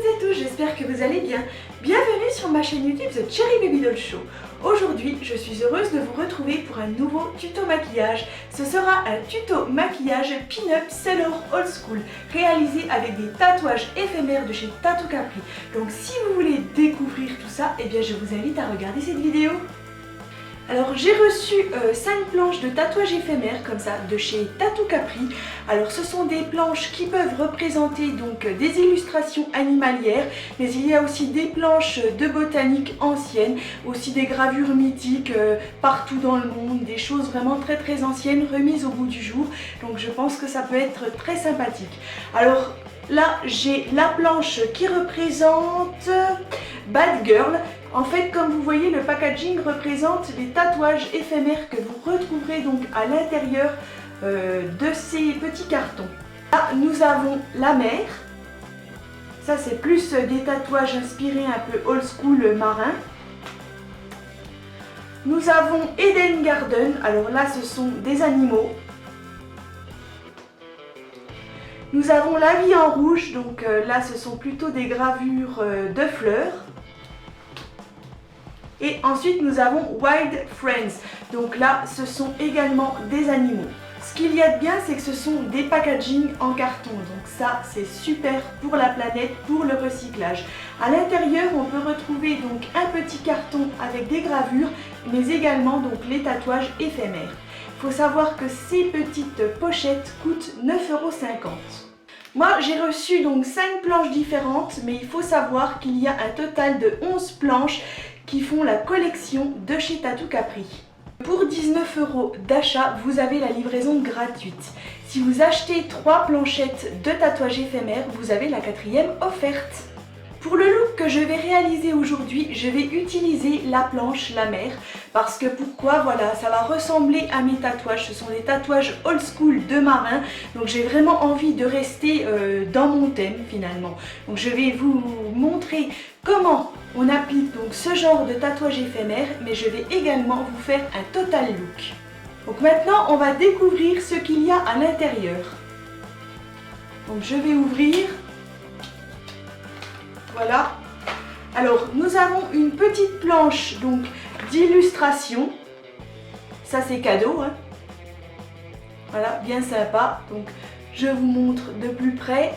toutes et tous, j'espère que vous allez bien. Bienvenue sur ma chaîne YouTube The Cherry Baby Doll Show. Aujourd'hui, je suis heureuse de vous retrouver pour un nouveau tuto maquillage. Ce sera un tuto maquillage Pin-Up Sailor Old School, réalisé avec des tatouages éphémères de chez Tattoo Capri. Donc si vous voulez découvrir tout ça, eh bien je vous invite à regarder cette vidéo. Alors j'ai reçu 5 planches de tatouages éphémères comme ça de chez Tattoo Capri. Alors ce sont des planches qui peuvent représenter donc des illustrations animalières, mais il y a aussi des planches de botanique anciennes, aussi des gravures mythiques partout dans le monde, des choses vraiment très anciennes remises au goût du jour. Donc je pense que ça peut être très sympathique. Alors là j'ai la planche qui représente Bad Girl. En fait, comme vous voyez, le packaging représente les tatouages éphémères que vous retrouverez donc à l'intérieur de ces petits cartons. Là, nous avons la mer. Ça, c'est plus des tatouages inspirés un peu old school marin. Nous avons Eden Garden. Alors là, ce sont des animaux. Nous avons la vie en rouge. Donc là, ce sont plutôt des gravures de fleurs. Et ensuite nous avons Wild Friends, donc là ce sont également des animaux. Ce qu'il y a de bien, c'est que ce sont des packaging en carton, donc ça c'est super pour la planète, pour le recyclage. À l'intérieur on peut retrouver donc un petit carton avec des gravures, mais également donc les tatouages éphémères. Il faut savoir que ces petites pochettes coûtent 9,50 €. Moi j'ai reçu donc 5 planches différentes, mais il faut savoir qu'il y a un total de 11 planches qui font la collection de chez Tattoo Capri. Pour 19 € d'achat, vous avez la livraison gratuite. Si vous achetez 3 planchettes de tatouage éphémère, vous avez la 4e offerte. Pour le look que je vais réaliser aujourd'hui, je vais utiliser la planche La Mer. Parce que pourquoi? Voilà, ça va ressembler à mes tatouages. Ce sont des tatouages old school de marin. Donc j'ai vraiment envie de rester dans mon thème finalement. Donc je vais vous montrer comment on applique donc ce genre de tatouage éphémère. Mais je vais également vous faire un total look. Donc maintenant, on va découvrir ce qu'il y a à l'intérieur. Donc je vais ouvrir. Voilà. Alors nous avons une petite planche donc d'illustration. Ça c'est cadeau, hein. Voilà, bien sympa. Donc je vous montre de plus près.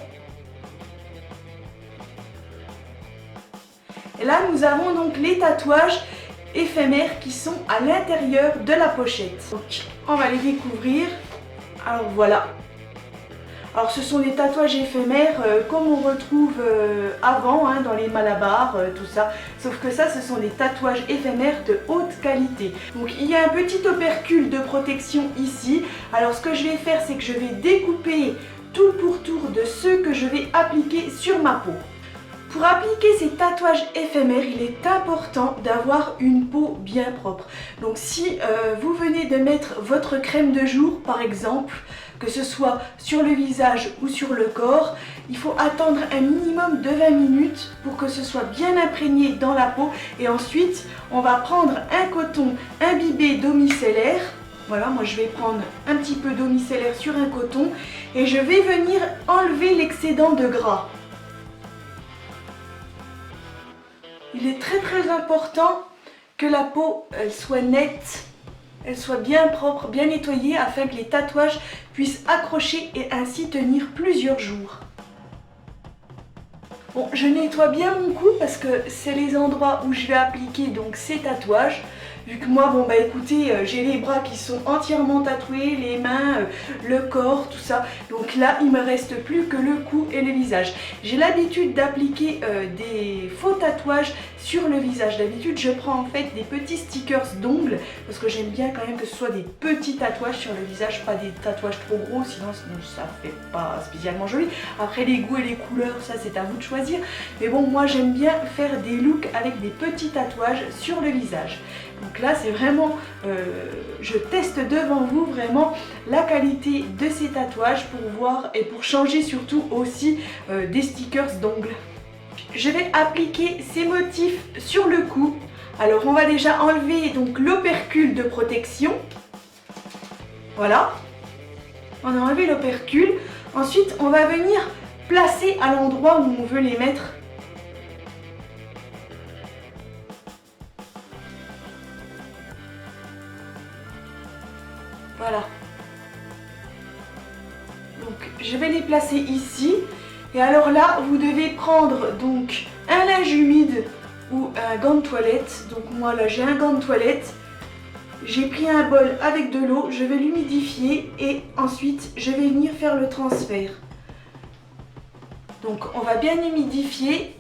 Et là nous avons donc les tatouages éphémères qui sont à l'intérieur de la pochette. Donc on va les découvrir. Alors voilà. Alors ce sont des tatouages éphémères comme on retrouve avant dans les Malabar, tout ça. Sauf que ça, ce sont des tatouages éphémères de haute qualité. Donc il y a un petit opercule de protection ici. Alors ce que je vais faire, c'est que je vais découper tour pour tour de ceux que je vais appliquer sur ma peau. Pour appliquer ces tatouages éphémères, il est important d'avoir une peau bien propre. Donc si vous venez de mettre votre crème de jour par exemple, que ce soit sur le visage ou sur le corps, il faut attendre un minimum de 20 minutes pour que ce soit bien imprégné dans la peau. Et ensuite, on va prendre un coton imbibé d'eau micellaire. Voilà, moi je vais prendre un petit peu d'eau micellaire sur un coton et je vais venir enlever l'excédent de gras. Il est très important que la peau elle soit nette, elle soit bien propre, bien nettoyée afin que les tatouages puissent accrocher et ainsi tenir plusieurs jours. Bon, je nettoie bien mon cou parce que c'est les endroits où je vais appliquer donc ces tatouages. Vu que moi, bon bah écoutez, j'ai les bras qui sont entièrement tatoués, les mains, le corps, tout ça. Donc là, il me reste plus que le cou et le visage. J'ai l'habitude d'appliquer des faux tatouages sur le visage. D'habitude, je prends en fait des petits stickers d'ongles parce que j'aime bien quand même que ce soit des petits tatouages sur le visage, pas des tatouages trop gros, sinon ça fait pas spécialement joli. Après, les goûts et les couleurs, ça c'est à vous de choisir. Mais bon, moi j'aime bien faire des looks avec des petits tatouages sur le visage. Donc là c'est vraiment, je teste devant vous vraiment la qualité de ces tatouages pour voir et pour changer surtout aussi des stickers d'ongles. Je vais appliquer ces motifs sur le cou. Alors on va déjà enlever donc l'opercule de protection. Voilà, on a enlevé l'opercule. Ensuite on va venir placer à l'endroit où on veut les mettre Voilà. Donc je vais les placer ici. Et alors là, vous devez prendre donc un linge humide ou un gant de toilette. Donc moi là j'ai un gant de toilette. J'ai pris un bol avec de l'eau, je vais l'humidifier et ensuite je vais venir faire le transfert. Donc on va bien humidifier.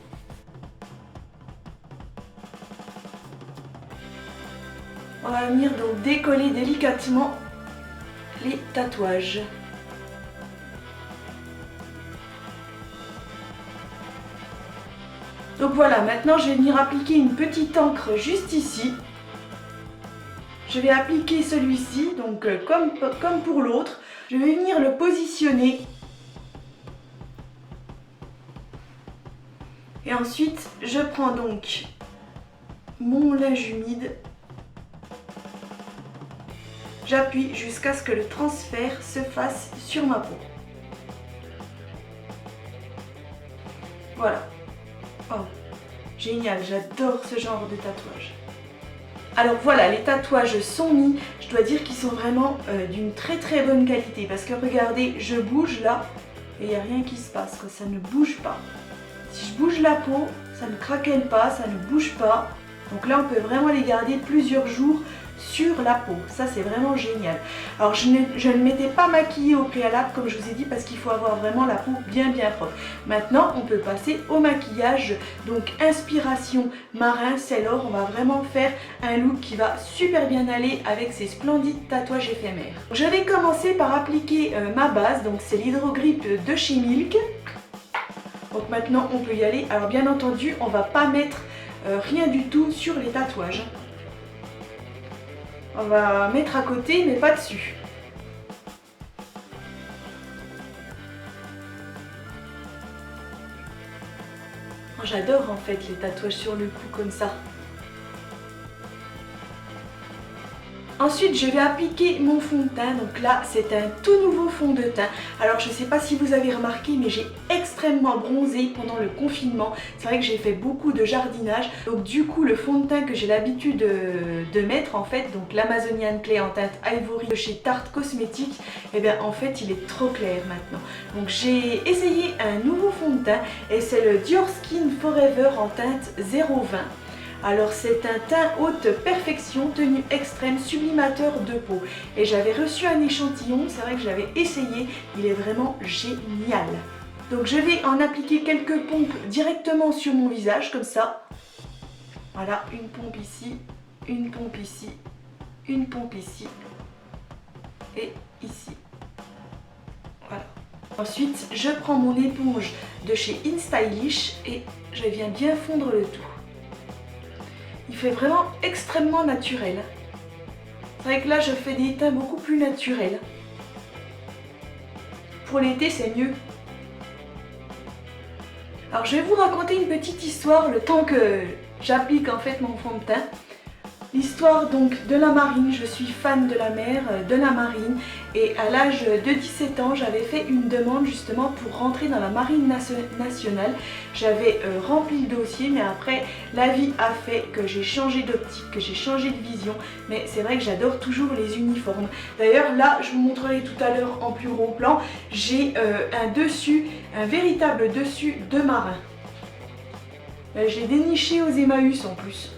On va venir donc décoller délicatement les tatouages. Donc voilà, maintenant je vais venir appliquer une petite encre juste ici. Je vais appliquer celui-ci, donc comme pour l'autre. Je vais venir le positionner. Et ensuite, je prends donc mon linge humide. J'appuie jusqu'à ce que le transfert se fasse sur ma peau. Voilà. Oh, génial, j'adore ce genre de tatouage. Alors voilà, les tatouages sont mis. Je dois dire qu'ils sont vraiment d'une très très bonne qualité. Parce que regardez, je bouge là et il n'y a rien qui se passe, quoi. Ça ne bouge pas. Si je bouge la peau, ça ne craquelle pas, ça ne bouge pas. Donc là, on peut vraiment les garder plusieurs jours sur la peau. Ça, c'est vraiment génial. Alors, je ne m'étais pas maquillée au préalable, comme je vous ai dit, parce qu'il faut avoir vraiment la peau bien propre. Maintenant, on peut passer au maquillage. Donc, inspiration marin, c'est l'or. On va vraiment faire un look qui va super bien aller avec ces splendides tatouages éphémères. Je vais commencer par appliquer ma base. Donc, c'est l'Hydro-Grip de chez Milk. Donc, maintenant, on peut y aller. Alors, bien entendu, on ne va pas mettre rien du tout sur les tatouages. On va mettre à côté, mais pas dessus. J'adore en fait les tatouages sur le cou comme ça. Ensuite, je vais appliquer mon fond de teint. Donc là, c'est un tout nouveau fond de teint. Alors, je ne sais pas si vous avez remarqué, mais j'ai extrêmement bronzé pendant le confinement. C'est vrai que j'ai fait beaucoup de jardinage. Donc du coup, le fond de teint que j'ai l'habitude de mettre, en fait, donc l'Amazonian Clay en teinte Ivory de chez Tarte Cosmetics, et bien en fait, il est trop clair maintenant. Donc j'ai essayé un nouveau fond de teint et c'est le Dior Skin Forever en teinte 020. Alors c'est un teint haute perfection, tenue extrême, sublimateur de peau. Et j'avais reçu un échantillon, c'est vrai que j'avais essayé, il est vraiment génial. Donc je vais en appliquer quelques pompes directement sur mon visage, comme ça. Voilà, une pompe ici, une pompe ici, une pompe ici et ici. Voilà. Ensuite, je prends mon éponge de chez InStylish et je viens bien fondre le tout. Il fait vraiment extrêmement naturel. C'est vrai que là, je fais des teints beaucoup plus naturels. Pour l'été, c'est mieux. Alors, je vais vous raconter une petite histoire le temps que j'applique en fait mon fond de teint. L'histoire donc de la marine, je suis fan de la mer, de la marine, et à l'âge de 17 ans j'avais fait une demande justement pour rentrer dans la marine nationale. J'avais rempli le dossier, mais après la vie a fait que j'ai changé d'optique, que j'ai changé de vision, mais c'est vrai que j'adore toujours les uniformes. D'ailleurs là, je vous montrerai tout à l'heure en plus gros plan, j'ai un dessus, un véritable dessus de marin. J'ai déniché aux Emmaüs en plus.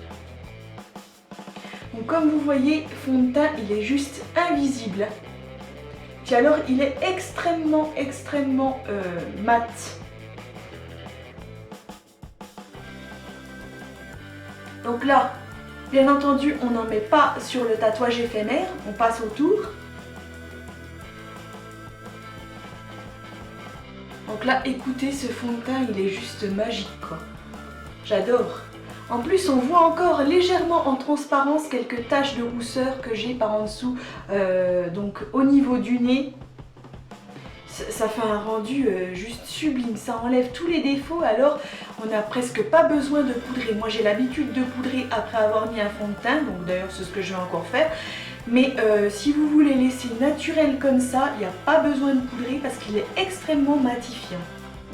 Donc comme vous voyez, fond de teint, il est juste invisible. Puis alors, il est extrêmement mat. Donc là, bien entendu, on n'en met pas sur le tatouage éphémère, on passe autour. Donc là, écoutez, ce fond de teint, il est juste magique, quoi. J'adore. En plus, on voit encore légèrement en transparence quelques taches de rousseur que j'ai par en dessous, donc au niveau du nez. Ça fait un rendu juste sublime, ça enlève tous les défauts, alors on n'a presque pas besoin de poudrer. Moi j'ai l'habitude de poudrer après avoir mis un fond de teint, donc d'ailleurs c'est ce que je vais encore faire. Mais si vous voulez laisser naturel comme ça, il n'y a pas besoin de poudrer parce qu'il est extrêmement matifiant.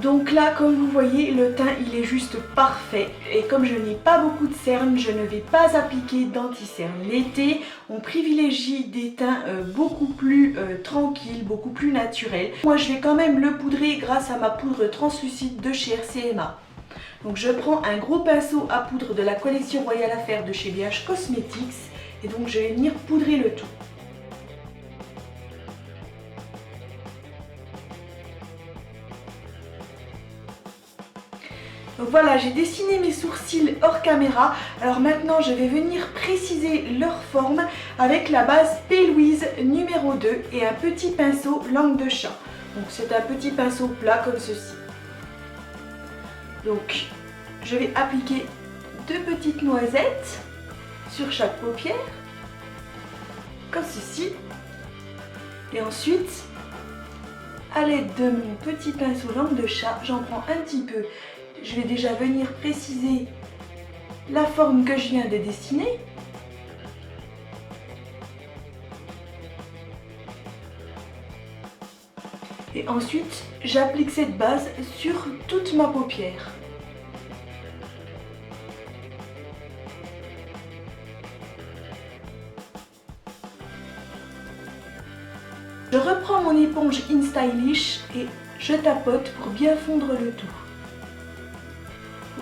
Donc là, comme vous voyez, le teint il est juste parfait. Et comme je n'ai pas beaucoup de cernes, je ne vais pas appliquer d'anti-cerne. L'été, on privilégie des teints beaucoup plus tranquilles, beaucoup plus naturels. Moi, je vais quand même le poudrer grâce à ma poudre translucide de chez RCMA. Donc je prends un gros pinceau à poudre de la collection Royal Affair de chez BH Cosmetics. Et donc je vais venir poudrer le tout. Donc voilà, j'ai dessiné mes sourcils hors caméra. Alors maintenant, je vais venir préciser leur forme avec la base P. Louise numéro 2 et un petit pinceau langue de chat. Donc c'est un petit pinceau plat comme ceci. Donc je vais appliquer 2 petites noisettes sur chaque paupière, comme ceci. Et ensuite, à l'aide de mon petit pinceau langue de chat, j'en prends un petit peu. Je vais déjà venir préciser la forme que je viens de dessiner. Et ensuite, j'applique cette base sur toute ma paupière. Je reprends mon éponge InStylish et je tapote pour bien fondre le tout.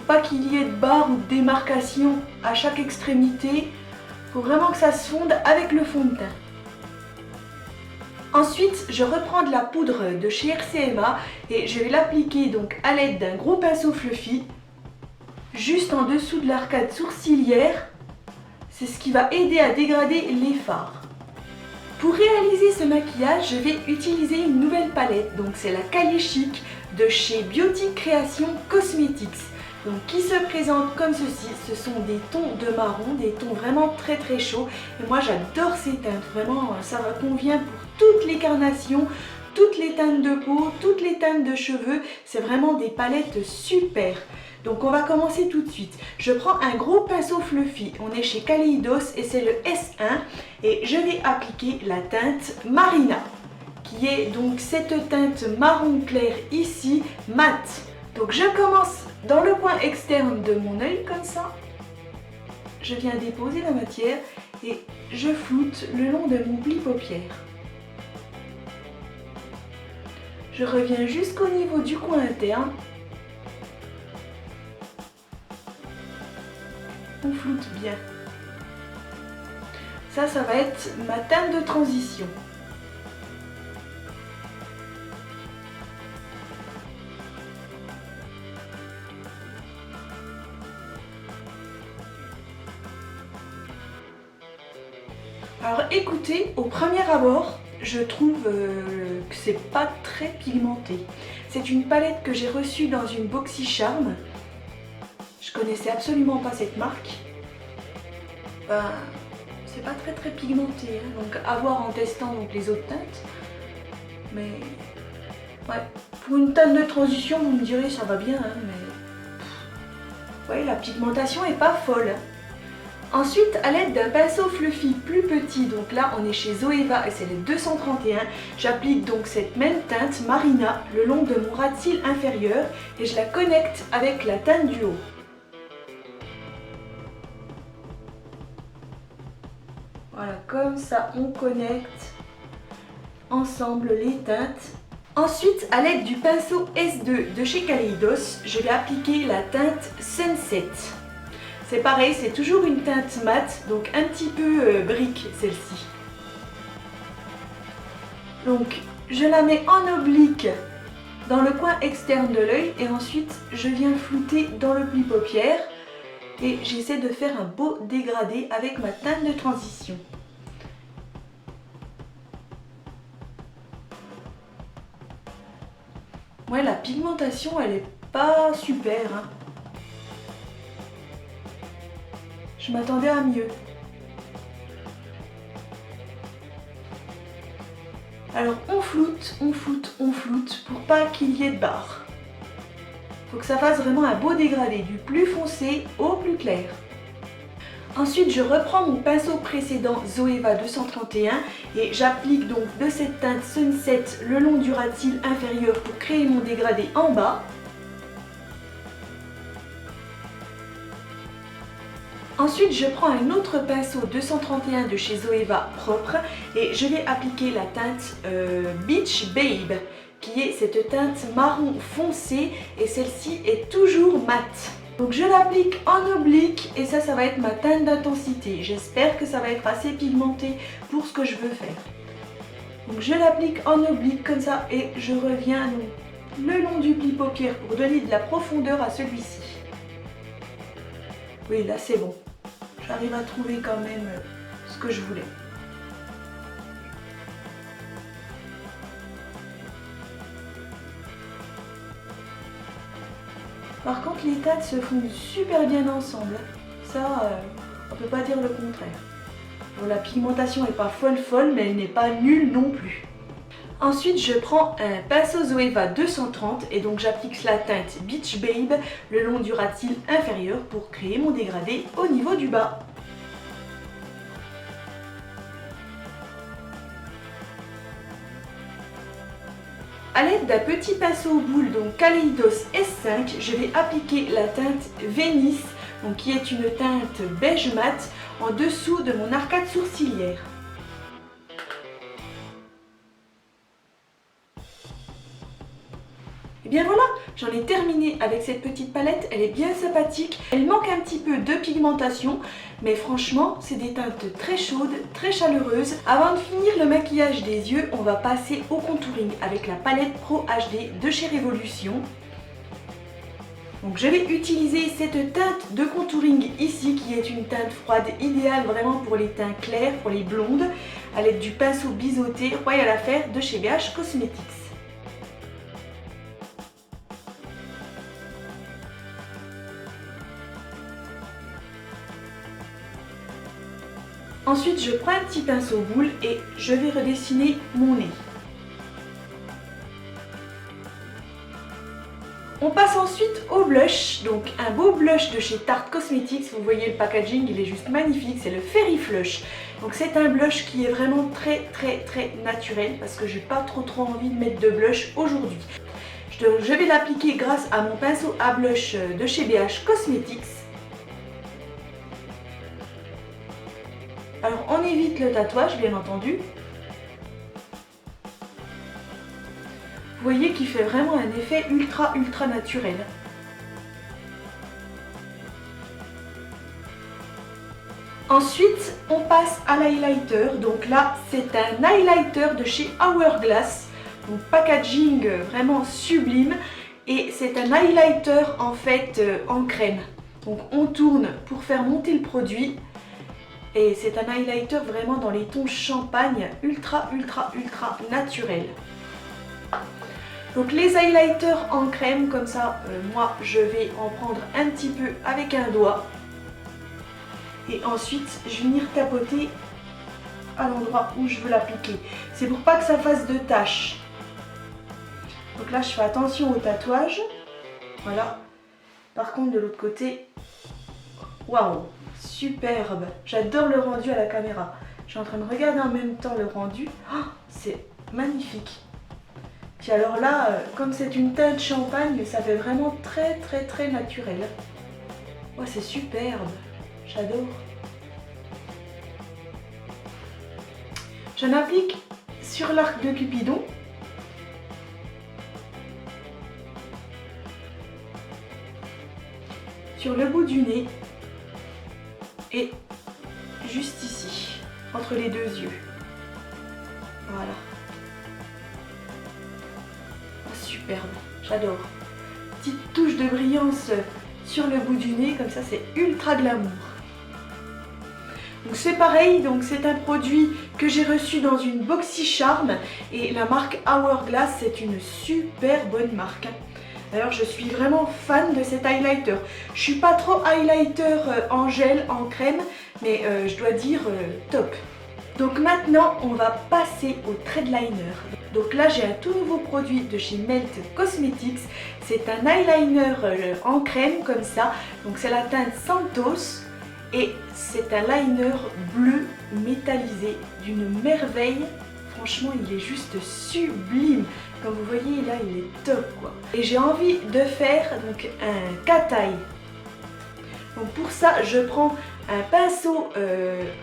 Pas qu'il y ait de barres ou de démarcations à chaque extrémité, il faut vraiment que ça se fonde avec le fond de teint. Ensuite, je reprends de la poudre de chez RCMA et je vais l'appliquer donc à l'aide d'un gros pinceau fluffy, juste en dessous de l'arcade sourcilière. C'est ce qui va aider à dégrader les fards. Pour réaliser ce maquillage, je vais utiliser une nouvelle palette, donc c'est la Cali Chic de chez Beauty Creation Cosmetics. Donc qui se présente comme ceci, ce sont des tons de marron, des tons vraiment très très chauds. Et moi j'adore ces teintes, vraiment ça me convient pour toutes les carnations, toutes les teintes de peau, toutes les teintes de cheveux. C'est vraiment des palettes super. Donc on va commencer tout de suite. Je prends un gros pinceau fluffy, on est chez Kaleidos et c'est le S1. Et je vais appliquer la teinte Marina, qui est donc cette teinte marron clair ici, mat. Donc je commence dans le coin externe de mon œil comme ça. Je viens déposer la matière et je floute le long de mon pli paupière. Je reviens jusqu'au niveau du coin interne. On floute bien. Ça va être ma teinte de transition. Alors écoutez, au premier abord, je trouve que c'est pas très pigmenté. C'est une palette que j'ai reçue dans une BoxyCharm. Je connaissais absolument pas cette marque. C'est pas très pigmenté, hein, donc à voir en testant donc, les autres teintes. Mais ouais, pour une teinte de transition, vous me direz ça va bien, hein, mais ouais, la pigmentation est pas folle. Ensuite, à l'aide d'un pinceau fluffy plus petit, donc là on est chez Zoeva et c'est le 231, j'applique donc cette même teinte Marina le long de mon ras de cils inférieur et je la connecte avec la teinte du haut. Voilà, comme ça on connecte ensemble les teintes. Ensuite, à l'aide du pinceau S2 de chez Kaleidos, je vais appliquer la teinte Sunset. C'est pareil, c'est toujours une teinte mate, donc un petit peu brique celle-ci. Donc je la mets en oblique dans le coin externe de l'œil et ensuite je viens flouter dans le pli paupière et j'essaie de faire un beau dégradé avec ma teinte de transition. Ouais, la pigmentation elle est pas super, hein. Je m'attendais à mieux. Alors on floute, on floute, on floute pour pas qu'il y ait de barres. Faut que ça fasse vraiment un beau dégradé, du plus foncé au plus clair. Ensuite, je reprends mon pinceau précédent Zoeva 231 et j'applique donc de cette teinte Sunset le long du ras de cils inférieur pour créer mon dégradé en bas. Ensuite, je prends un autre pinceau 231 de chez Zoeva propre et je vais appliquer la teinte Beach Babe, qui est cette teinte marron foncé et celle-ci est toujours mate. Donc je l'applique en oblique et ça va être ma teinte d'intensité. J'espère que ça va être assez pigmenté pour ce que je veux faire. Donc je l'applique en oblique comme ça et je reviens donc le long du pli paupière pour donner de la profondeur à celui-ci. Oui, là c'est bon. J'arrive à trouver quand même ce que je voulais. Par contre, les teintes se fondent super bien ensemble. Ça, on peut pas dire le contraire. Bon, la pigmentation n'est pas folle, mais elle n'est pas nulle non plus. Ensuite, je prends un pinceau Zoeva 230 et donc j'applique la teinte Beach Babe le long du ras de cils inférieur pour créer mon dégradé au niveau du bas. A l'aide d'un petit pinceau boule, donc Kaleidos S5, je vais appliquer la teinte Venice, donc qui est une teinte beige mat, en dessous de mon arcade sourcilière. Et bien voilà, j'en ai terminé avec cette petite palette, elle est bien sympathique, elle manque un petit peu de pigmentation, mais franchement c'est des teintes très chaudes, très chaleureuses. Avant de finir le maquillage des yeux, on va passer au contouring avec la palette Pro HD de chez Révolution. Donc je vais utiliser cette teinte de contouring ici qui est une teinte froide idéale vraiment pour les teints clairs, pour les blondes, à l'aide du pinceau biseauté Royal Affair de chez BH Cosmetics. Ensuite, je prends un petit pinceau boule et je vais redessiner mon nez. On passe ensuite au blush, donc un beau blush de chez Tarte Cosmetics. Vous voyez le packaging, il est juste magnifique, c'est le Fairy Flush. Donc c'est un blush qui est vraiment très naturel parce que j'ai pas trop envie de mettre de blush aujourd'hui. Je vais l'appliquer grâce à mon pinceau à blush de chez BH Cosmetics. Alors on évite le tatouage bien entendu. Vous voyez qu'il fait vraiment un effet ultra naturel. Ensuite on passe à l'highlighter. Donc là c'est un highlighter de chez Hourglass. Donc packaging vraiment sublime. Et c'est un highlighter en fait en crème. Donc on tourne pour faire monter le produit. Et c'est un highlighter vraiment dans les tons champagne, ultra naturel. Donc les highlighters en crème, comme ça, moi je vais en prendre un petit peu avec un doigt. Et ensuite, je vais venir tapoter à l'endroit où je veux l'appliquer. C'est pour pas que ça fasse de taches. Donc là, je fais attention au tatouage. Voilà. Par contre, de l'autre côté, waouh! Superbe, j'adore le rendu à la caméra. Je suis en train de regarder en même temps le rendu. Oh, c'est magnifique. Puis alors là, comme c'est une teinte champagne, ça fait vraiment très naturel. Oh, c'est superbe, j'adore. J'en applique sur l'arc de Cupidon. Sur le bout du nez. Et juste ici, entre les deux yeux. Voilà. Oh, superbe, j'adore. Petite touche de brillance sur le bout du nez, comme ça c'est ultra glamour. Donc c'est pareil, donc c'est un produit que j'ai reçu dans une BoxyCharm et la marque Hourglass, c'est une super bonne marque. D'ailleurs, je suis vraiment fan de cet highlighter. Je suis pas trop highlighter en gel, en crème, mais je dois dire top. Donc maintenant, on va passer au threadliner. Donc là, j'ai un tout nouveau produit de chez Melt Cosmetics. C'est un eyeliner en crème comme ça. Donc c'est la teinte Santos. Et c'est un liner bleu métallisé d'une merveille. Franchement, il est juste sublime. Comme vous voyez là, il est top quoi. Et j'ai envie de faire donc un cat-eye. Donc pour ça, je prends un pinceau,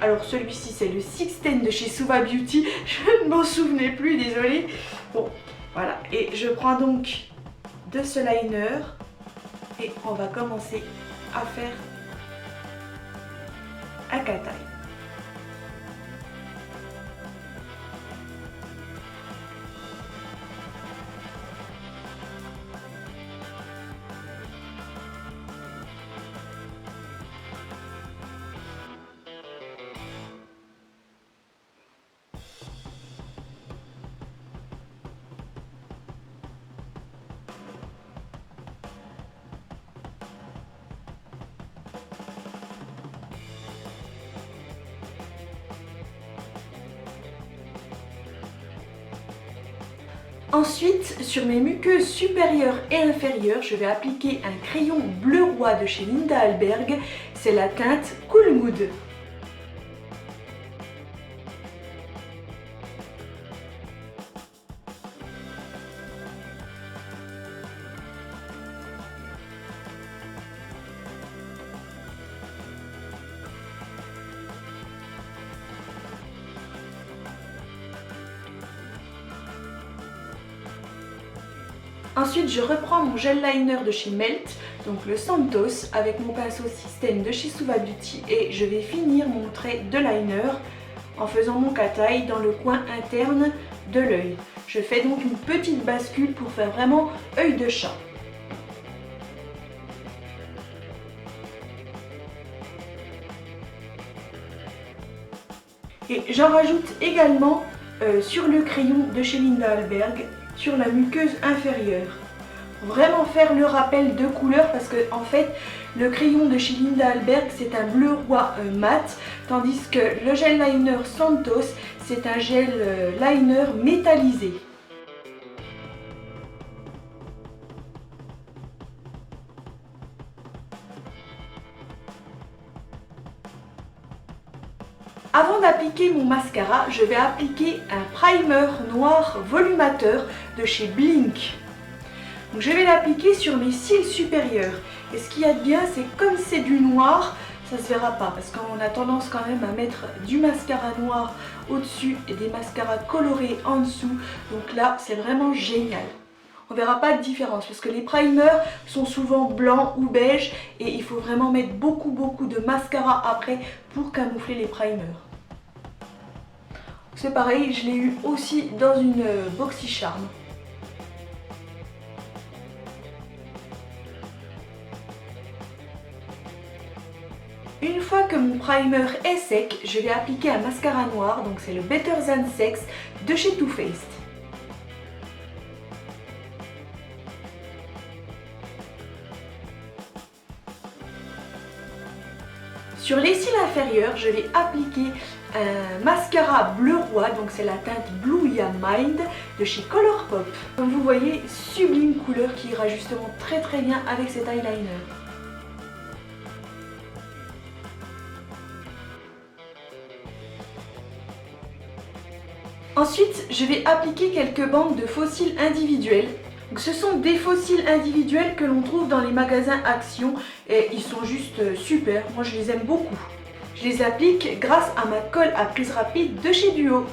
alors celui-ci c'est le 610 de chez Suva Beauty, je ne m'en souvenais plus, désolée. Bon, voilà, et je prends donc de ce liner et on va commencer à faire un cat-eye. Ensuite, sur mes muqueuses supérieures et inférieures, je vais appliquer un crayon bleu roi de chez Linda Alberg. C'est la teinte Cool Mood. Ensuite, je reprends mon gel liner de chez Melt, donc le Santos, avec mon pinceau Système de chez Suva Beauty et je vais finir mon trait de liner en faisant mon cat-eye dans le coin interne de l'œil. Je fais donc une petite bascule pour faire vraiment œil de chat. Et j'en rajoute également sur le crayon de chez Linda Alberg, sur la muqueuse inférieure. Vraiment faire le rappel de couleur parce que en fait le crayon de chez Linda Alberg c'est un bleu roi mat, tandis que le gel liner Santos c'est un gel liner métallisé. Avant d'appliquer mon mascara, je vais appliquer un primer noir volumateur de chez Blink. Donc je vais l'appliquer sur mes cils supérieurs. Et ce qu'il y a de bien, c'est comme c'est du noir, ça se verra pas. Parce qu'on a tendance quand même à mettre du mascara noir au-dessus et des mascaras colorés en dessous. Donc là, c'est vraiment génial. On verra pas de différence parce que les primers sont souvent blancs ou beige et il faut vraiment mettre beaucoup de mascara après pour camoufler les primers. C'est pareil, je l'ai eu aussi dans une BoxyCharm. Une fois que mon primer est sec, je vais appliquer un mascara noir, donc c'est le Better Than Sex de chez Too Faced. Sur les cils inférieurs, je vais appliquer un mascara bleu roi, donc c'est la teinte Blue Ya Mind de chez Colourpop. Comme vous voyez, sublime couleur qui ira justement très bien avec cet eyeliner. Ensuite, je vais appliquer quelques bandes de faux cils individuels. Donc, ce sont des faux cils individuels que l'on trouve dans les magasins Action et ils sont juste super, moi je les aime beaucoup. Je les applique grâce à ma colle à prise rapide de chez Duo.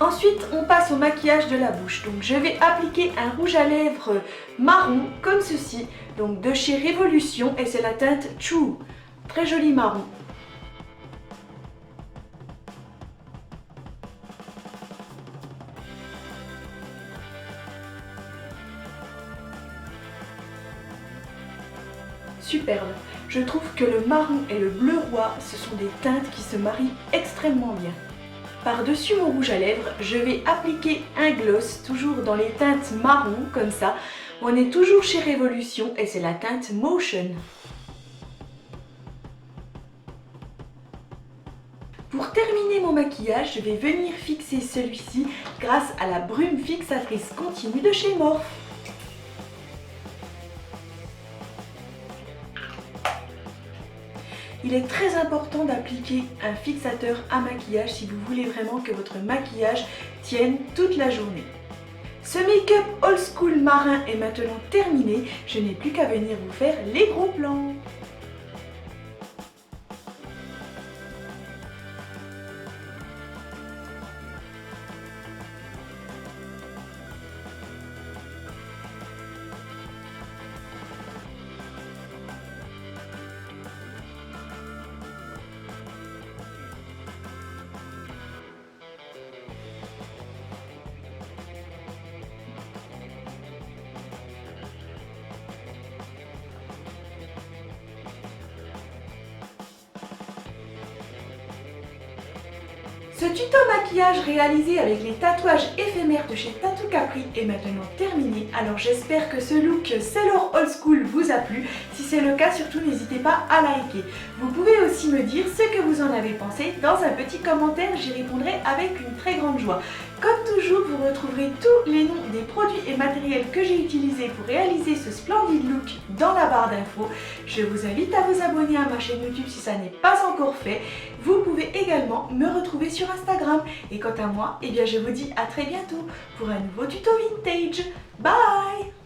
Ensuite, on passe au maquillage de la bouche. Donc, je vais appliquer un rouge à lèvres marron comme ceci, donc de chez Révolution et c'est la teinte True. Très joli marron. Superbe. Je trouve que le marron et le bleu roi, ce sont des teintes qui se marient extrêmement bien. Par-dessus mon rouge à lèvres, je vais appliquer un gloss, toujours dans les teintes marron, comme ça. On est toujours chez Révolution et c'est la teinte Motion. Pour terminer mon maquillage, je vais venir fixer celui-ci grâce à la brume fixatrice continue de chez Morphe. Il est très important d'appliquer un fixateur à maquillage si vous voulez vraiment que votre maquillage tienne toute la journée. Ce make-up old school marin est maintenant terminé, je n'ai plus qu'à venir vous faire les gros plans. Ce tuto maquillage réalisé avec les tatouages éphémères de chez Tattoo Capri est maintenant terminé. Alors j'espère que ce look Sailor Old School vous a plu. Si c'est le cas, surtout n'hésitez pas à liker. Vous pouvez aussi me dire ce que vous en avez pensé dans un petit commentaire, j'y répondrai avec une très grande joie. Comme toujours, vous retrouverez tous les noms des produits et matériels que j'ai utilisés pour réaliser ce splendide look dans la barre d'infos. Je vous invite à vous abonner à ma chaîne YouTube si ça n'est pas encore fait. Vous pouvez également me retrouver sur Instagram. Et quant à moi, eh bien je vous dis à très bientôt pour un nouveau tuto vintage. Bye!